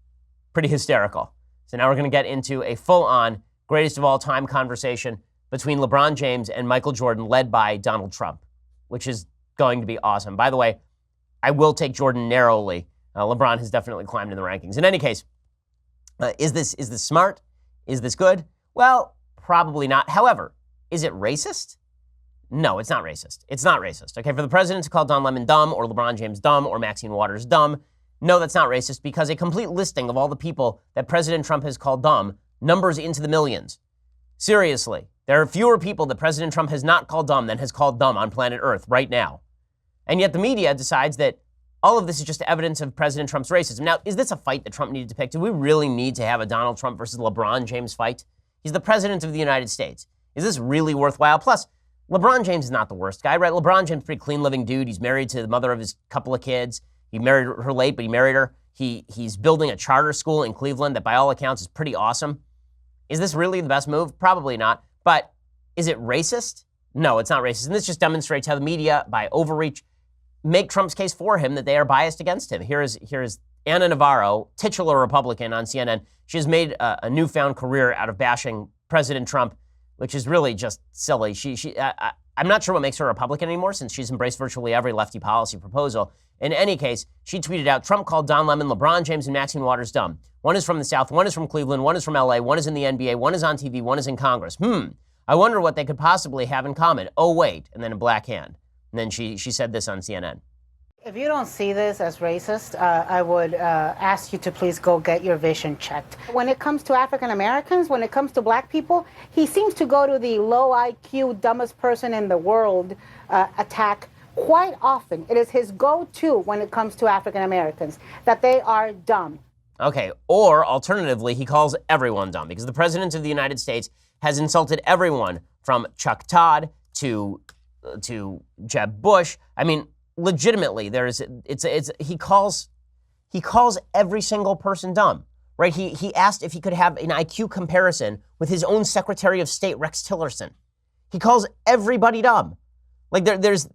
pretty hysterical. So now we're going to get into a full-on greatest of all time conversation between LeBron James and Michael Jordan, led by Donald Trump, which is going to be awesome. By the way, I will take Jordan narrowly. LeBron has definitely climbed in the rankings. In any case, is this smart? Is this good? Well, probably not. However, is it racist? No, it's not racist. It's not racist. Okay, for the president to call Don Lemon dumb or LeBron James dumb or Maxine Waters dumb, no, that's not racist because a complete listing of all the people that President Trump has called dumb numbers into the millions. Seriously, there are fewer people that President Trump has not called dumb than has called dumb on planet Earth right now. And yet the media decides that all of this is just evidence of President Trump's racism. Now, is this a fight that Trump needed to pick? Do we really need to have a Donald Trump versus LeBron James fight? He's the president of the United States. Is this really worthwhile? Plus, LeBron James is not the worst guy, right? LeBron James is a pretty clean-living dude. He's married to the mother of his couple of kids. He married her late, but he married her. He's building a charter school in Cleveland that by all accounts is pretty awesome. Is this really the best move? Probably not. But is it racist? No, it's not racist. And this just demonstrates how the media, by overreach, make Trump's case for him that they are biased against him. Here is Ana Navarro, titular Republican on CNN. She has made a newfound career out of bashing President Trump, which is really just silly. I'm not sure what makes her a Republican anymore since she's embraced virtually every lefty policy proposal. In any case, she tweeted out, Trump called Don Lemon, LeBron James, and Maxine Waters dumb. One is from the South, one is from Cleveland, one is from LA, one is in the NBA, one is on TV, one is in Congress. I wonder what they could possibly have in common. Oh, wait, and then a black hand. And then she said this on CNN. If you don't see this as racist, I would ask you to please go get your vision checked. When it comes to African Americans, when it comes to black people, he seems to go to the low IQ, dumbest person in the world attack quite often. It is his go-to when it comes to African Americans, that they are dumb. Okay, or alternatively, he calls everyone dumb because the president of the United States has insulted everyone from Chuck Todd to Jeb Bush. I mean, legitimately, he calls every single person dumb, right? He asked if he could have an IQ comparison with his own Secretary of State, Rex Tillerson. He calls everybody dumb. Like there's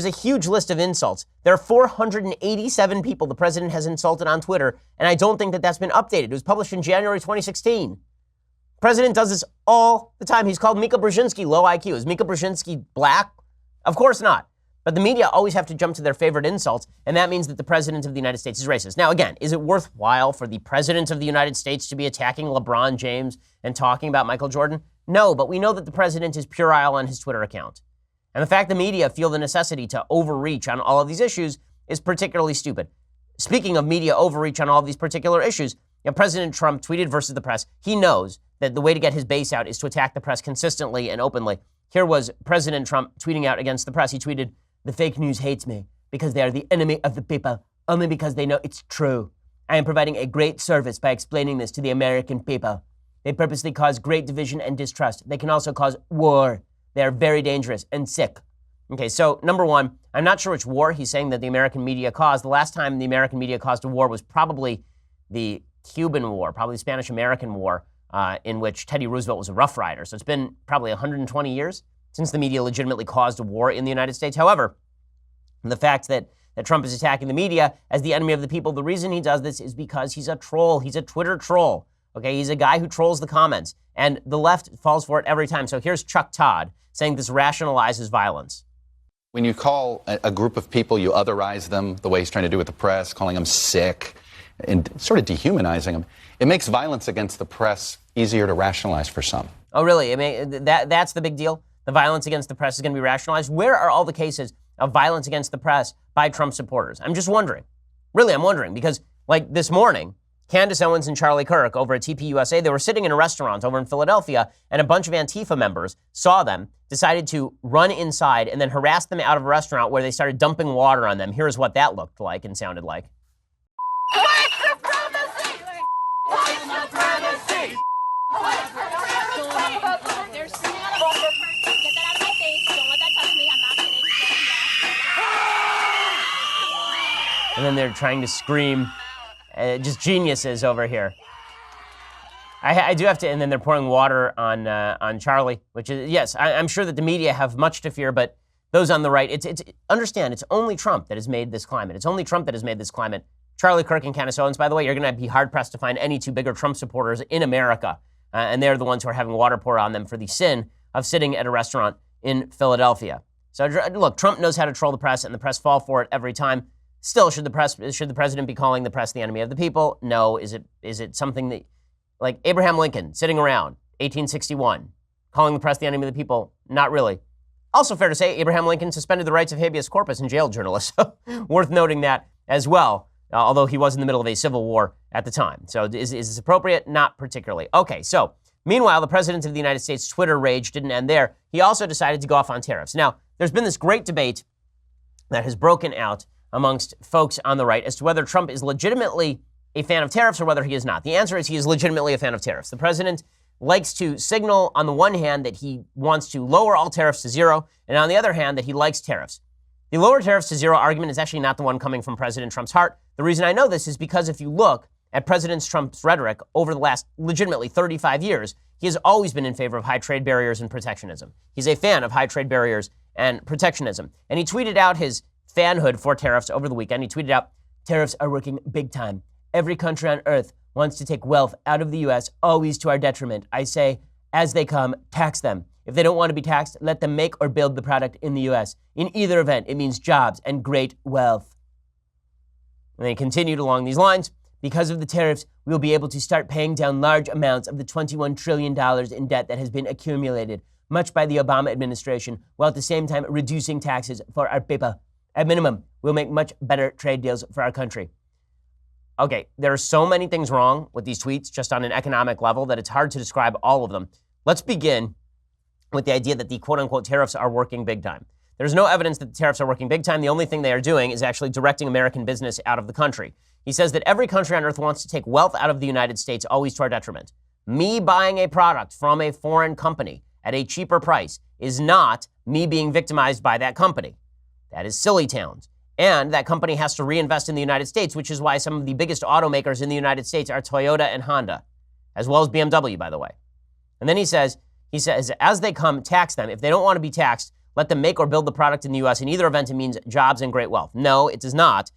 a huge list of insults. There are 487 people the president has insulted on Twitter, and I don't think that that's been updated. It was published in January 2016. The president does this all the time. He's called Mika Brzezinski low IQ. Is Mika Brzezinski black? Of course not. But the media always have to jump to their favorite insults, and that means that the president of the United States is racist. Now, again, is it worthwhile for the president of the United States to be attacking LeBron James and talking about Michael Jordan? No, but we know that the president is puerile on his Twitter account. And the fact the media feel the necessity to overreach on all of these issues is particularly stupid. Speaking of media overreach on all of these particular issues, President Trump tweeted versus the press. He knows that the way to get his base out is to attack the press consistently and openly. Here was President Trump tweeting out against the press. He tweeted, "The fake news hates me because they are the enemy of the people, only because they know it's true. I am providing a great service by explaining this to the American people. They purposely cause great division and distrust. They can also cause war. They are very dangerous and sick." Okay, so number one, I'm not sure which war he's saying that the American media caused. The last time the American media caused a war was probably the Cuban War, probably the Spanish-American War, in which Teddy Roosevelt was a Rough Rider. So it's been probably 120 years since the media legitimately caused a war in the United States. However, the fact that Trump is attacking the media as the enemy of the people, the reason he does this is because he's a troll. He's a Twitter troll. Okay, he's a guy who trolls the comments, and the left falls for it every time. So here's Chuck Todd saying this rationalizes violence. When you call a group of people, you otherize them the way he's trying to do with the press, calling them sick and sort of dehumanizing them. It makes violence against the press easier to rationalize for some. Oh, really? I mean, that's the big deal? The violence against the press is going to be rationalized? Where are all the cases of violence against the press by Trump supporters? I'm just wondering. Really, I'm wondering, because like this morning, Candace Owens and Charlie Kirk over at TPUSA, they were sitting in a restaurant over in Philadelphia, and a bunch of Antifa members saw them, decided to run inside, and then harass them out of a restaurant where they started dumping water on them. Here's what that looked like and sounded like. White supremacy! White supremacy! White supremacy! There's get that out of my face. Don't let that touch me. I'm not kidding. And then they're trying to scream. Just geniuses over here. I do have to, and then they're pouring water on Charlie, which is, yes, I'm sure that the media have much to fear, but those on the right, understand, it's only Trump that has made this climate. It's only Trump that has made this climate. Charlie Kirk and Candace Owens, by the way, you're going to be hard-pressed to find any two bigger Trump supporters in America, and they're the ones who are having water poured on them for the sin of sitting at a restaurant in Philadelphia. So look, Trump knows how to troll the press, and the press fall for it every time. Still, should the president be calling the press the enemy of the people? No. Is it something that, like Abraham Lincoln sitting around 1861, calling the press the enemy of the people? Not really. Also fair to say, Abraham Lincoln suspended the rights of habeas corpus and jailed journalists. So worth noting that as well, although he was in the middle of a civil war at the time. So is this appropriate? Not particularly. Okay, so meanwhile, the president of the United States Twitter rage didn't end there. He also decided to go off on tariffs. Now, there's been this great debate that has broken out amongst folks on the right as to whether Trump is legitimately a fan of tariffs or whether he is not. The answer is he is legitimately a fan of tariffs. The president likes to signal on the one hand that he wants to lower all tariffs to zero, and on the other hand that he likes tariffs. The lower tariffs to zero argument is actually not the one coming from President Trump's heart. The reason I know this is because if you look at President Trump's rhetoric over the last legitimately 35 years, he has always been in favor of high trade barriers and protectionism. He's a fan of high trade barriers and protectionism. And he tweeted out his fanhood for tariffs over the weekend. He tweeted out, "Tariffs are working big time. Every country on earth wants to take wealth out of the U.S., always to our detriment. I say, as they come, tax them. If they don't want to be taxed, let them make or build the product in the U.S. In either event, it means jobs and great wealth." And they continued along these lines. "Because of the tariffs, we will be able to start paying down large amounts of the $21 trillion in debt that has been accumulated, much by the Obama administration, while at the same time reducing taxes for our people. At minimum, we'll make much better trade deals for our country." Okay, there are so many things wrong with these tweets just on an economic level that it's hard to describe all of them. Let's begin with the idea that the quote-unquote tariffs are working big time. There's no evidence that the tariffs are working big time. The only thing they are doing is actually directing American business out of the country. He says that every country on earth wants to take wealth out of the United States, always to our detriment. Me buying a product from a foreign company at a cheaper price is not me being victimized by that company. That is silly towns. And that company has to reinvest in the United States, which is why some of the biggest automakers in the United States are Toyota and Honda, as well as BMW, by the way. And then he says, as they come, tax them. If they don't want to be taxed, let them make or build the product in the U.S. In either event, it means jobs and great wealth. No, it does not.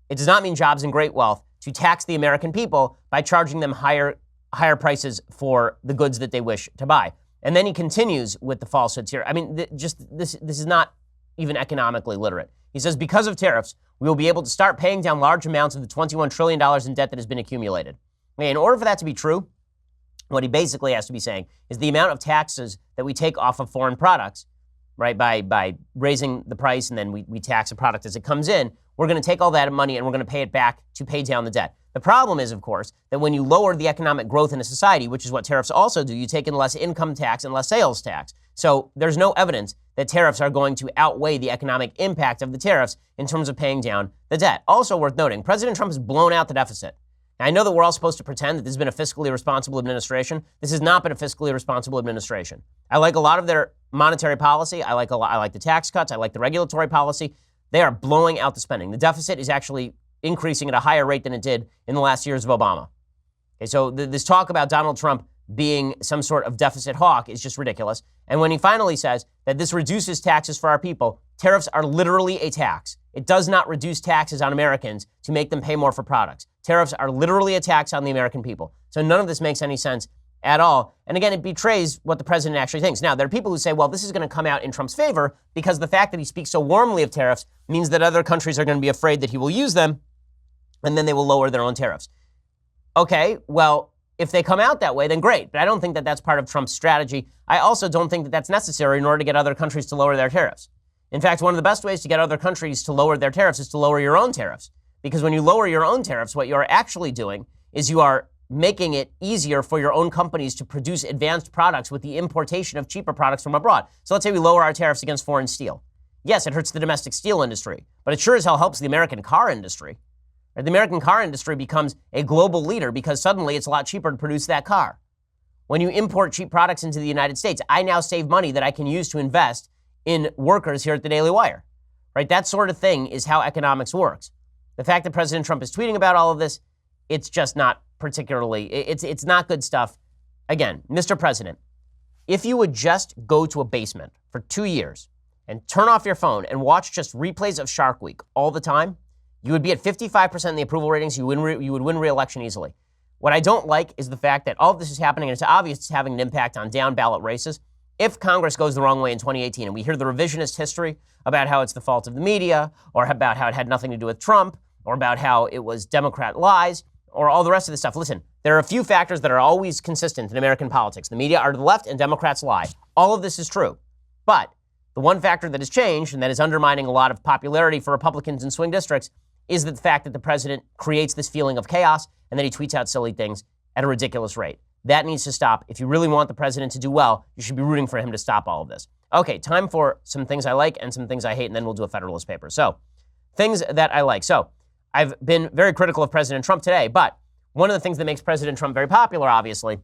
It does not mean jobs and great wealth to tax the American people by charging them higher prices for the goods that they wish to buy. And then he continues with the falsehoods here. I mean, this is not even economically literate. He says, because of tariffs, we will be able to start paying down large amounts of the $21 trillion in debt that has been accumulated. Okay, in order for that to be true, what he basically has to be saying is the amount of taxes that we take off of foreign products, right, by raising the price and then we tax a product as it comes in, we're going to take all that money and we're going to pay it back to pay down the debt. The problem is, of course, that when you lower the economic growth in a society, which is what tariffs also do, you take in less income tax and less sales tax. So there's no evidence that tariffs are going to outweigh the economic impact of the tariffs in terms of paying down the debt. Also worth noting, President Trump has blown out the deficit. Now, I know that we're all supposed to pretend that this has been a fiscally responsible administration. This has not been a fiscally responsible administration. I like a lot of their monetary policy. I like the tax cuts. I like the regulatory policy. They are blowing out the spending. The deficit is actually increasing at a higher rate than it did in the last years of Obama. Okay, so this talk about Donald Trump being some sort of deficit hawk is just ridiculous. And when he finally says that this reduces taxes for our people, tariffs are literally a tax. It does not reduce taxes on Americans to make them pay more for products. Tariffs are literally a tax on the American people. So none of this makes any sense at all. And again, it betrays what the president actually thinks. Now, there are people who say, well, this is going to come out in Trump's favor because the fact that he speaks so warmly of tariffs means that other countries are going to be afraid that he will use them, and then they will lower their own tariffs. Okay, well, if they come out that way, then great. But I don't think that that's part of Trump's strategy. I also don't think that that's necessary in order to get other countries to lower their tariffs. In fact, one of the best ways to get other countries to lower their tariffs is to lower your own tariffs. Because when you lower your own tariffs, what you're actually doing is you are making it easier for your own companies to produce advanced products with the importation of cheaper products from abroad. So let's say we lower our tariffs against foreign steel. Yes, it hurts the domestic steel industry, but it sure as hell helps the American car industry. The American car industry becomes a global leader because suddenly it's a lot cheaper to produce that car. When you import cheap products into the United States, I now save money that I can use to invest in workers here at the Daily Wire. Right? That sort of thing is how economics works. The fact that President Trump is tweeting about all of this, it's just not particularly, it's not good stuff. Again, Mr. President, if you would just go to a basement for 2 years and turn off your phone and watch just replays of Shark Week all the time, you would be at 55% in the approval ratings. You would win re-election easily. What I don't like is the fact that all of this is happening, and it's obvious it's having an impact on down-ballot races. If Congress goes the wrong way in 2018 and we hear the revisionist history about how it's the fault of the media, or about how it had nothing to do with Trump, or about how it was Democrat lies, or all the rest of this stuff. Listen, there are a few factors that are always consistent in American politics. The media are to the left and Democrats lie. All of this is true. But the one factor that has changed and that is undermining a lot of popularity for Republicans in swing districts is the fact that the president creates this feeling of chaos and that he tweets out silly things at a ridiculous rate. That needs to stop. If you really want the president to do well, you should be rooting for him to stop all of this. Okay, time for some things I like and some things I hate, and then we'll do a Federalist paper. So, things that I like. So, I've been very critical of President Trump today, but one of the things that makes President Trump very popular, obviously,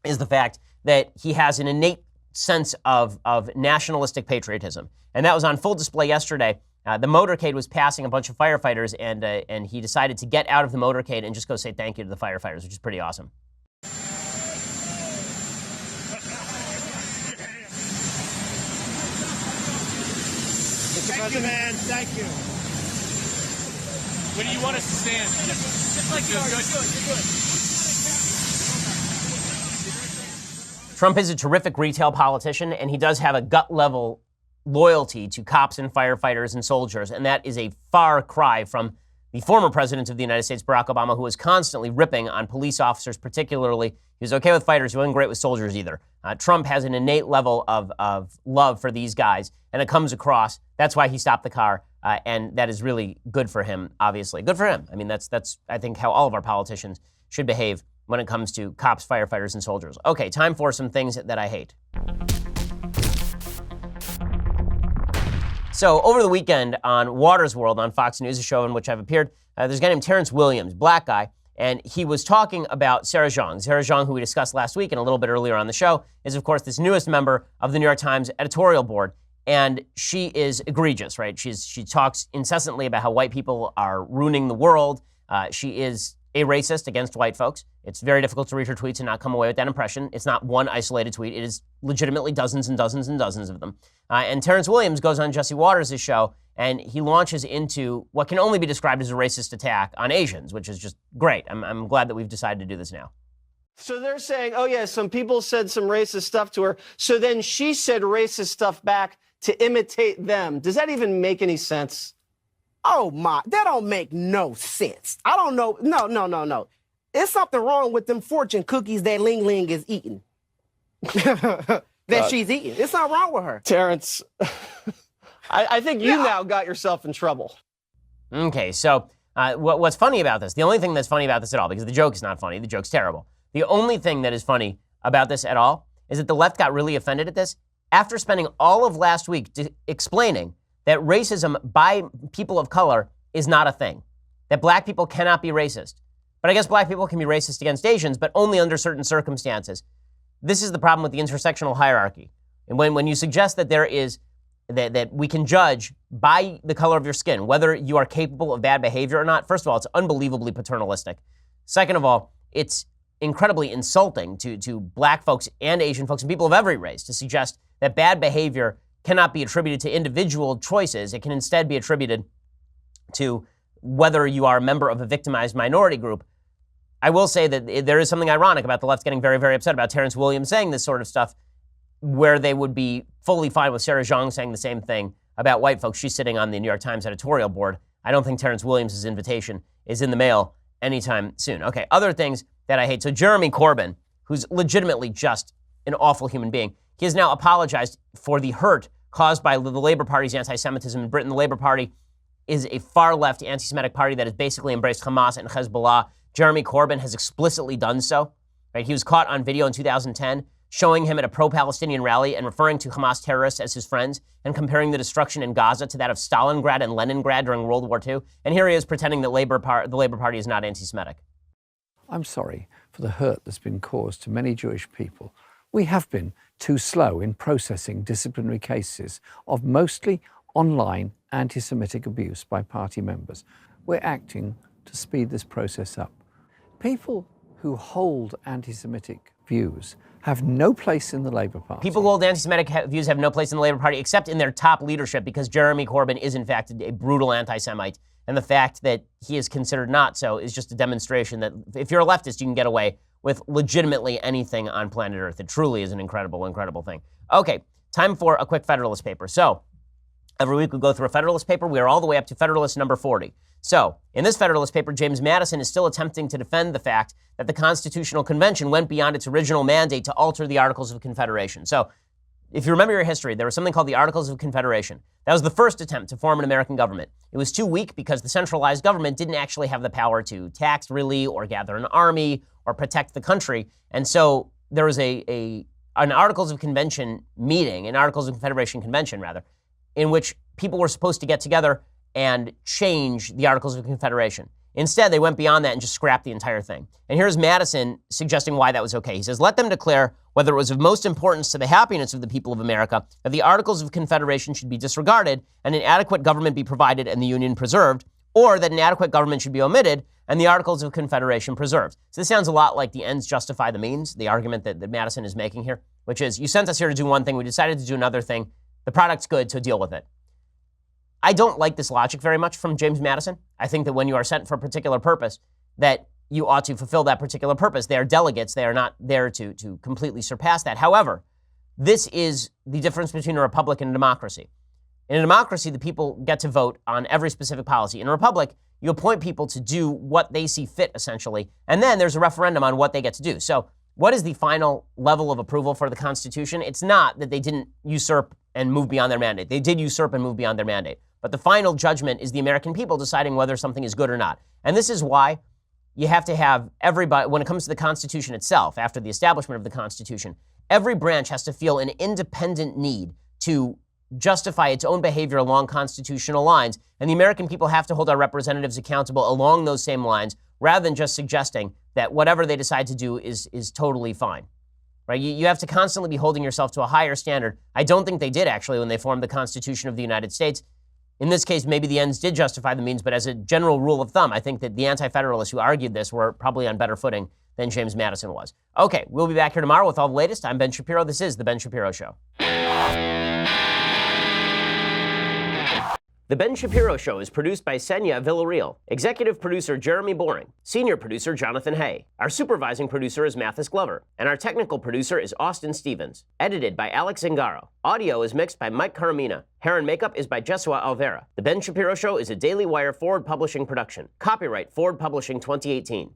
is the fact that he has an innate sense of nationalistic patriotism. And that was on full display yesterday. The motorcade was passing a bunch of firefighters, and he decided to get out of the motorcade and just go say thank you to the firefighters, which is pretty awesome. Thank you, man. Thank you. What do you want us to stand? Just like you're good. Trump is a terrific retail politician, and he does have a gut-level loyalty to cops and firefighters and soldiers, and that is a far cry from the former president of the United States, Barack Obama, who was constantly ripping on police officers particularly. He was okay with fighters. He wasn't great with soldiers either. Trump has an innate level of love for these guys, and it comes across. That's why he stopped the car, and that is really good for him, obviously. Good for him. I mean, that's I think, how all of our politicians should behave when it comes to cops, firefighters, and soldiers. Okay, time for some things that I hate. So over the weekend on Water's World on Fox News, a show in which I've appeared, there's a guy named Terrence Williams, black guy, and he was talking about Sarah Jeong. Sarah Jeong, who we discussed last week and a little bit earlier on the show, is, of course, this newest member of the New York Times editorial board. and she is egregious, right? She talks incessantly about how white people are ruining the world. She is a racist against white folks. It's very difficult to read her tweets and not come away with that impression. It's not one isolated tweet. It is legitimately dozens and dozens and dozens of them. And Terrence Williams goes on Jesse Waters' show, and he launches into what can only be described as a racist attack on Asians, which is just great. I'm glad that we've decided to do this now. So they're saying, oh, yeah, some people said some racist stuff to her. So then she said racist stuff back to imitate them. Does that even make any sense? Oh, my, that don't make no sense. I don't know. No. There's something wrong with them fortune cookies that Ling Ling is eating. That she's eating. It's not wrong with her. Terrence, I think you now got yourself in trouble. Okay, so what's funny about this, the only thing that's funny about this at all, because the joke is not funny, the joke's terrible. The only thing that is funny about this at all is that the left got really offended at this after spending all of last week explaining that racism by people of color is not a thing, that black people cannot be racist. But I guess black people can be racist against Asians, but only under certain circumstances. This is the problem with the intersectional hierarchy. And when you suggest that there is, that we can judge by the color of your skin, whether you are capable of bad behavior or not, first of all, it's unbelievably paternalistic. Second of all, it's incredibly insulting to black folks and Asian folks and people of every race to suggest that bad behavior cannot be attributed to individual choices. It can instead be attributed to whether you are a member of a victimized minority group. I will say that there is something ironic about the left getting very, very upset about Terrence Williams saying this sort of stuff, where they would be fully fine with Sarah Jeong saying the same thing about white folks. She's sitting on the New York Times editorial board. I don't think Terrence Williams' invitation is in the mail anytime soon. Okay, other things that I hate. So Jeremy Corbyn, who's legitimately just an awful human being, he has now apologized for the hurt caused by the Labour Party's anti-Semitism in Britain. The Labour Party is a far-left anti-Semitic party that has basically embraced Hamas and Hezbollah. Jeremy Corbyn has explicitly done so. Right? He was caught on video in 2010 showing him at a pro-Palestinian rally and referring to Hamas terrorists as his friends and comparing the destruction in Gaza to that of Stalingrad and Leningrad during World War II. And here he is pretending that the Labour Party is not anti-Semitic. I'm sorry for the hurt that's been caused to many Jewish people. We have been too slow in processing disciplinary cases of mostly online anti-Semitic abuse by party members. We're acting to speed this process up. People who hold anti-Semitic views have no place in the Labour Party. People who hold anti-Semitic views have no place in the Labour Party except in their top leadership, because Jeremy Corbyn is in fact a brutal anti-Semite. And the fact that he is considered not so is just a demonstration that if you're a leftist, you can get away with legitimately anything on planet Earth. It truly is an incredible, incredible thing. Okay, time for a quick Federalist paper. So every week we go through a Federalist paper. We are all the way up to Federalist number 40. So in this Federalist paper, James Madison is still attempting to defend the fact that the Constitutional Convention went beyond its original mandate to alter the Articles of Confederation. So if you remember your history, there was something called the Articles of Confederation. That was the first attempt to form an American government. It was too weak because the centralized government didn't actually have the power to tax really or gather an army or protect the country. And so there was an Articles of Convention meeting, an Articles of Confederation convention rather, in which people were supposed to get together and change the Articles of Confederation. Instead, they went beyond that and just scrapped the entire thing. And here's Madison suggesting why that was okay. He says, let them declare whether it was of most importance to the happiness of the people of America that the Articles of Confederation should be disregarded and an adequate government be provided and the Union preserved, or that an adequate government should be omitted and the Articles of Confederation preserved. So this sounds a lot like the ends justify the means, the argument that Madison is making here, which is you sent us here to do one thing, we decided to do another thing. The product's good, so deal with it. I don't like this logic very much from James Madison. I think that when you are sent for a particular purpose, that you ought to fulfill that particular purpose. They are delegates. They are not there to completely surpass that. However, this is the difference between a republic and a democracy. In a democracy, the people get to vote on every specific policy. In a republic, you appoint people to do what they see fit, essentially, and then there's a referendum on what they get to do. So what is the final level of approval for the Constitution? It's not that they didn't usurp and move beyond their mandate. They did usurp and move beyond their mandate. But the final judgment is the American people deciding whether something is good or not. And this is why you have to have everybody, when it comes to the Constitution itself, after the establishment of the Constitution, every branch has to feel an independent need to justify its own behavior along constitutional lines. And the American people have to hold our representatives accountable along those same lines, rather than just suggesting that whatever they decide to do is totally fine. right? You have to constantly be holding yourself to a higher standard. I don't think they did, actually, when they formed the Constitution of the United States. In this case, maybe the ends did justify the means, but as a general rule of thumb, I think that the anti-federalists who argued this were probably on better footing than James Madison was. Okay, we'll be back here tomorrow with all the latest. I'm Ben Shapiro. This is The Ben Shapiro Show. The Ben Shapiro Show is produced by Senya Villarreal, executive producer Jeremy Boring, senior producer Jonathan Hay. Our supervising producer is Mathis Glover, and our technical producer is Austin Stevens. Edited by Alex Zingaro. Audio is mixed by Mike Caramina. Hair and makeup is by Jesua Alvera. The Ben Shapiro Show is a Daily Wire Forward Publishing production. Copyright Forward Publishing 2018.